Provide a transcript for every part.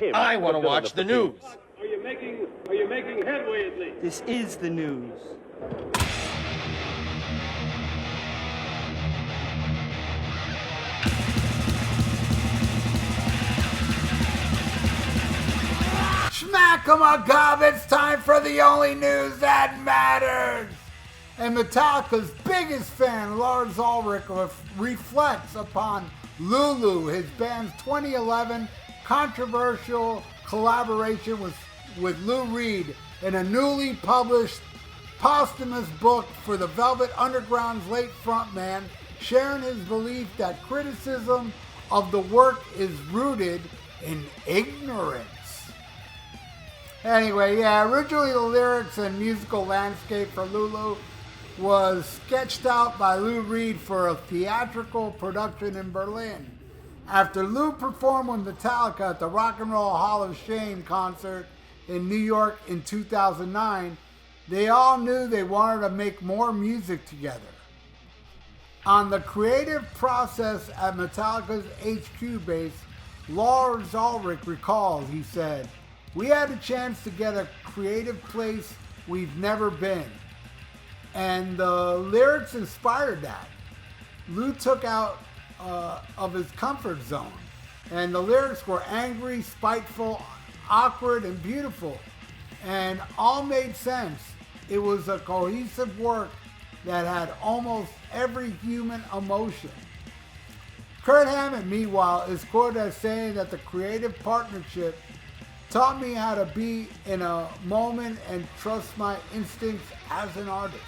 him. I want to watch the news. Are you making headway at least? This is the news. Schmack-a-ma-gob, it's time for the only news that matters. And Metallica's biggest fan, Lars Ulrich, reflects upon Lulu, his band's 2011 controversial collaboration with Lou Reed in a newly published posthumous book for the Velvet Underground's late frontman, sharing his belief that criticism of the work is rooted in ignorance. Anyway, yeah, originally the lyrics and musical landscape for Lulu was sketched out by Lou Reed for a theatrical production in Berlin. After Lou performed with Metallica at the Rock and Roll Hall of Shame concert in New York in 2009, they all knew they wanted to make more music together. On the creative process at Metallica's HQ base, Lars Ulrich recalls, he said, "We had a chance to get a creative place we've never been. And the lyrics inspired that. Lou took out of his comfort zone. And the lyrics were angry, spiteful, awkward, and beautiful. And all made sense. It was a cohesive work that had almost every human emotion." Kurt Hammett, meanwhile, is quoted as saying that the creative partnership taught me how to be in a moment and trust my instincts as an artist.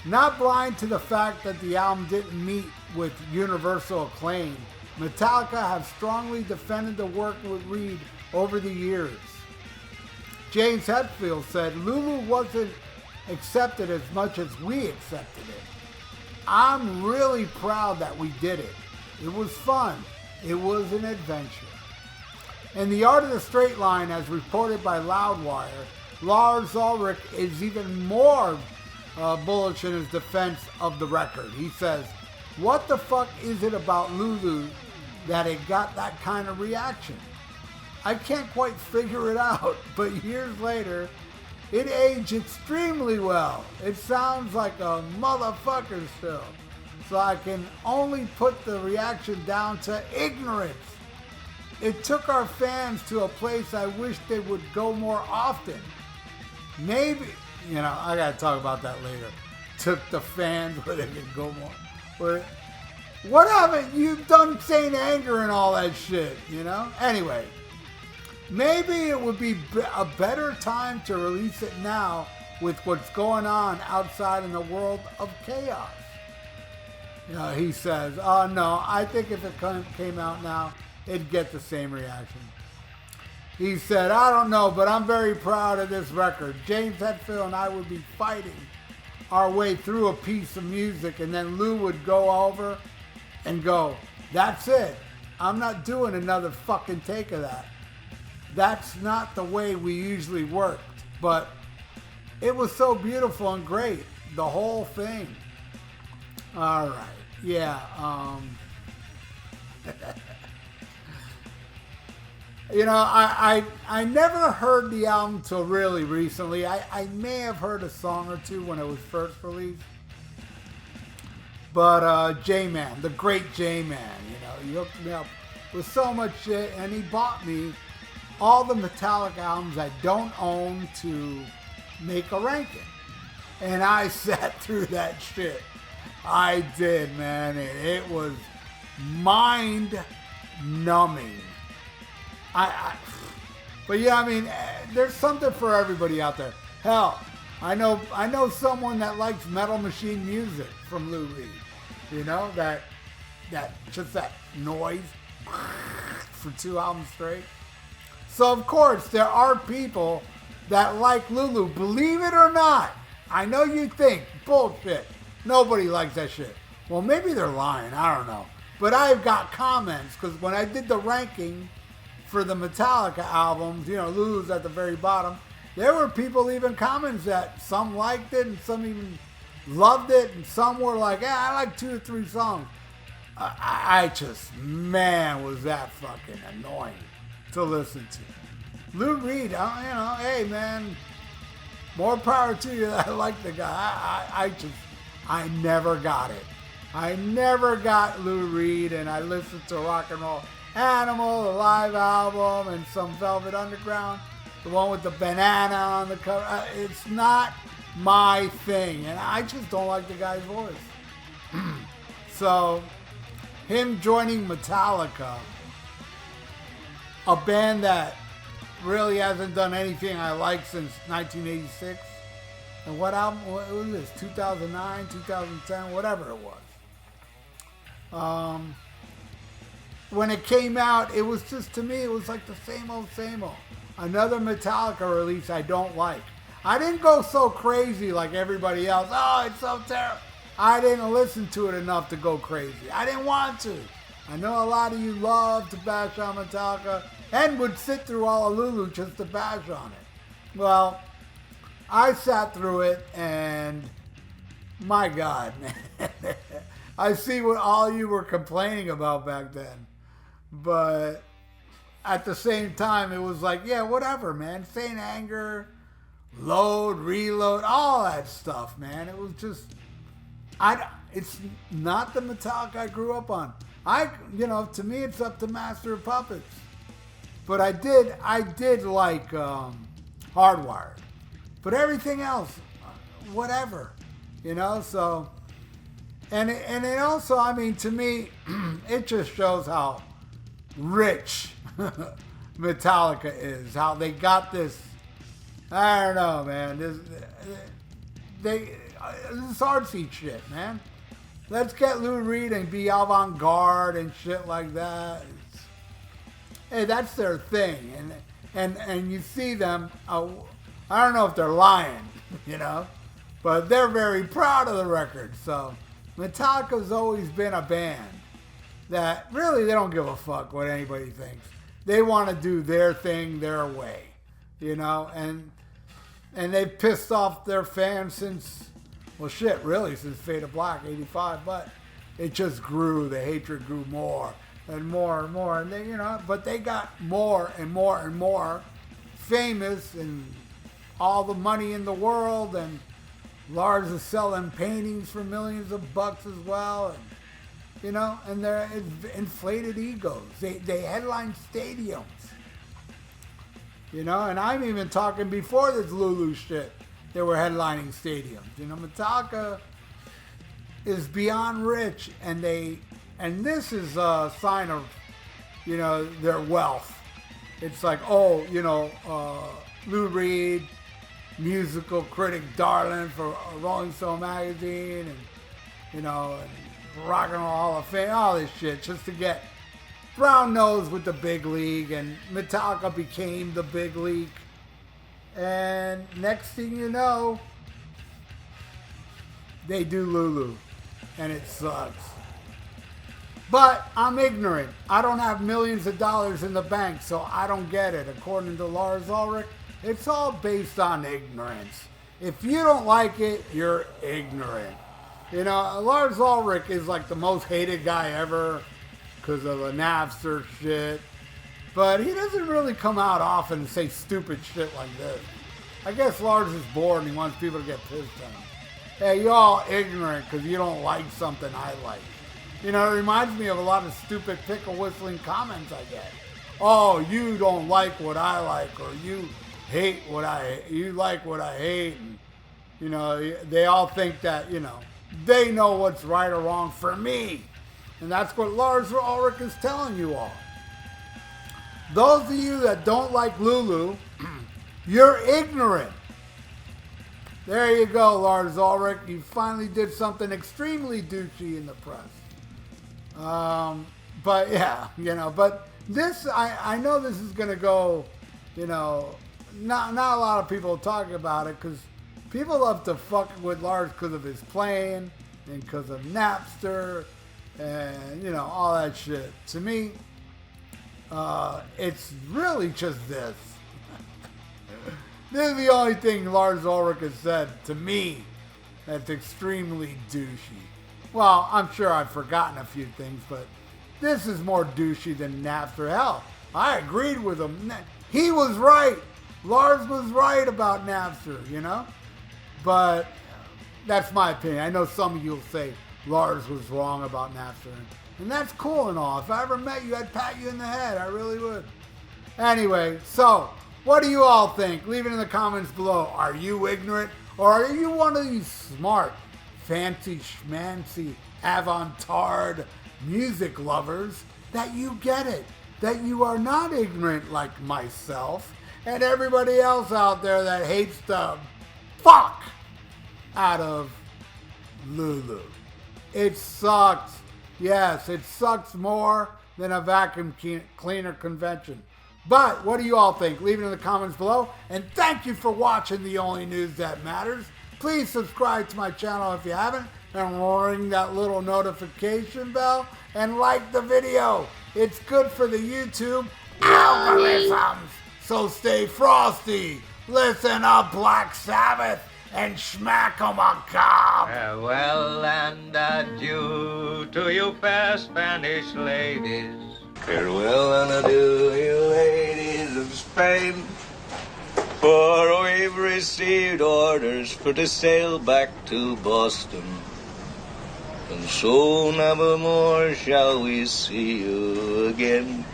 Not blind to the fact that the album didn't meet with universal acclaim, Metallica have strongly defended the work with Reed over the years. James Hetfield said, "Lulu wasn't accepted as much as we accepted it. I'm really proud that we did it. It was fun. It was an adventure." In The Art of the Straight Line, as reported by Loudwire, Lars Ulrich is even more bullish in his defense of the record. He says, "What the fuck is it about Lulu that it got that kind of reaction? I can't quite figure it out, but years later, it aged extremely well. It sounds like a motherfucker still. So I can only put the reaction down to ignorance. It took our fans to a place I wish they would go more often. Maybe," I gotta talk about that later. Took the fans where they could go more. What haven't you done Saint Anger and all that shit, Anyway, maybe it would be a better time to release it now with what's going on outside in the world of chaos. He says, "Oh no, I think if it came out now, it'd get the same reaction." He said, "I don't know, but I'm very proud of this record. James Hetfield and I would be fighting our way through a piece of music, and then Lou would go over and go, 'That's it. I'm not doing another fucking take of that.' That's not the way we usually worked, but it was so beautiful and great, the whole thing." All right, yeah. I never heard the album till really recently. I may have heard a song or two when it was first released. But J-Man, the great J-Man, he hooked me up with so much shit, and he bought me all the Metallica albums I don't own to make a ranking. And I sat through that shit. I did, man. It was mind-numbing. But yeah, there's something for everybody out there. Hell, I know someone that likes Metal Machine music from Lou Reed. That just that noise for 2 albums straight. So of course there are people that like Lulu, believe it or not. I know you think bullshit. Nobody likes that shit. Well, maybe they're lying. I don't know. But I've got comments because when I did the ranking for the Metallica albums, Lulu's at the very bottom. There were people leaving comments that some liked it and some even loved it, and some were like, "Yeah, I like 2 or 3 songs." I just, man, was that fucking annoying. to listen to. Lou Reed, hey man, more power to you. I like the guy. I never got it. I never got Lou Reed, and I listened to Rock and Roll Animal, the live album, and some Velvet Underground, the one with the banana on the cover. It's not my thing, and I just don't like the guy's voice. So, him joining Metallica, a band that really hasn't done anything I like since 1986. And what album, what was this, 2009, 2010, whatever it was. When it came out, it was just, to me, it was like the same old, same old. Another Metallica release I don't like. I didn't go so crazy like everybody else. Oh, it's so terrible. I didn't listen to it enough to go crazy. I didn't want to. I know a lot of you love to bash on Metallica and would sit through all of Lulu just to bash on it. Well, I sat through it, and my God, man. I see what all you were complaining about back then. But at the same time, it was like, yeah, whatever, man. Saint Anger, Load, Reload, all that stuff, man. It was just, it's not the Metallica I grew up on. To me, it's up to Master of Puppets. But I did like Hardwired. But everything else, whatever, so. And it also, I mean, to me, it just shows how rich Metallica is. How they got this, I don't know, man. This artsy shit, man. Let's get Lou Reed and be avant-garde and shit like that. Hey, that's their thing. And you see them, I don't know if they're lying, but they're very proud of the record. So Metallica's always been a band that really they don't give a fuck what anybody thinks. They want to do their thing their way, and they've pissed off their fans since, well, shit, really, since Fade to Black, 85, but it just grew. The hatred grew more and more and more, and they, but they got more and more and more famous and all the money in the world, and Lars is selling paintings for millions of bucks as well, and, and they're inflated egos. They headline stadiums, and I'm even talking before this Lulu shit, they were headlining stadiums. Metallica is beyond rich, and this is a sign of, their wealth. It's like, Lou Reed, musical critic darling for Rolling Stone magazine, and Rock and Roll Hall of Fame, all this shit, just to get brown nose with the big league, and Metallica became the big league, and next thing you know, they do Lulu, and it sucks. But I'm ignorant. I don't have millions of dollars in the bank, so I don't get it. According to Lars Ulrich, it's all based on ignorance. If you don't like it, you're ignorant. Lars Ulrich is like the most hated guy ever because of the Napster shit. But he doesn't really come out often and say stupid shit like this. I guess Lars is bored and he wants people to get pissed at him. Hey, you're all ignorant because you don't like something I like. It reminds me of a lot of stupid pickle whistling comments I get. Oh, you don't like what I like, or you hate you like what I hate. And, they all think that, they know what's right or wrong for me. And that's what Lars Ulrich is telling you all. Those of you that don't like Lulu, you're ignorant. There you go, Lars Ulrich. You finally did something extremely douchey in the press. But yeah, but this, I know this is going to go, not a lot of people talking about it because people love to fuck with Lars because of his playing and because of Napster and, all that shit. To me, it's really just this. This is the only thing Lars Ulrich has said to me that's extremely douchey. Well, I'm sure I've forgotten a few things, but this is more douchey than Napster. Hell, I agreed with him. He was right. Lars was right about Napster, you know? But that's my opinion. I know some of you will say Lars was wrong about Napster. And that's cool and all. If I ever met you, I'd pat you in the head. I really would. Anyway, so what do you all think? Leave it in the comments below. Are you ignorant? Or are you one of these smart, fancy, schmancy, avant-garde music lovers that you get it? That you are not ignorant like myself and everybody else out there that hates the fuck out of Lulu. It sucks. Yes, it sucks more than a vacuum cleaner convention. But what do you all think? Leave it in the comments below. And thank you for watching The Only News That Matters. Please subscribe to my channel if you haven't. And ring that little notification bell. And like the video. It's good for the YouTube algorithms. So stay frosty. Listen up, Black Sabbath. And smack 'em a cob. Farewell and adieu to you fair Spanish ladies. Farewell and adieu, you ladies of Spain. For we've received orders for to sail back to Boston. And so never more shall we see you again.